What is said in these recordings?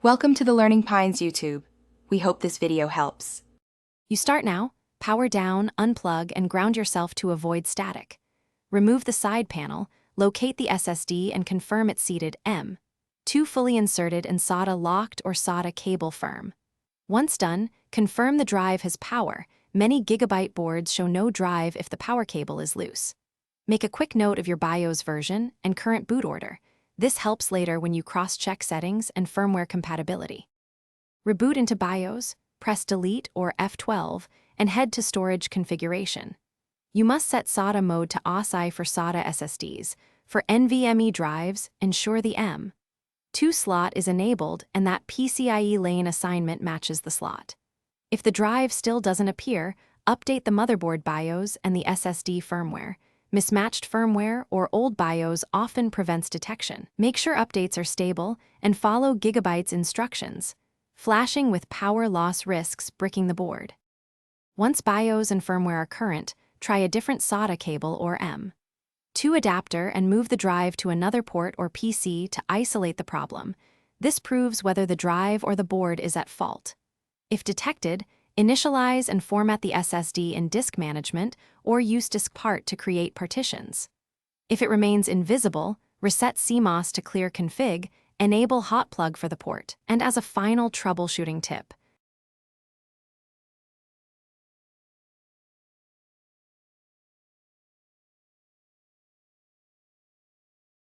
Welcome to the Learning Pines YouTube. We hope this video helps. You start now, power down, unplug, and ground yourself to avoid static. Remove the side panel, locate the SSD and confirm it's seated M2 fully inserted and SATA locked or SATA cable firm. Once done, confirm the drive has power. Many Gigabyte boards show no drive if the power cable is loose. Make a quick note of your BIOS version and current boot order. This helps later when you cross-check settings and firmware compatibility. Reboot into BIOS, press Delete or F12, and head to Storage Configuration. You must set SATA mode to ASI for SATA SSDs. For NVMe drives, ensure the M2 slot is enabled and that PCIe lane assignment matches the slot. If the drive still doesn't appear, update the motherboard BIOS and the SSD firmware. Mismatched firmware or old BIOS often prevents detection. Make sure updates are stable and follow Gigabyte's instructions. Flashing with power loss risks bricking the board. Once BIOS and firmware are current, try a different SATA cable or M2 adapter and move the drive to another port or PC to isolate the problem. This proves whether the drive or the board is at fault. If detected, initialize and format the SSD in Disk Management or use DiskPart to create partitions. If it remains invisible, reset CMOS to clear config, enable hot plug for the port. And as a final troubleshooting tip,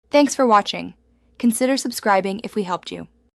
Thanks for watching. Consider subscribing if we helped you.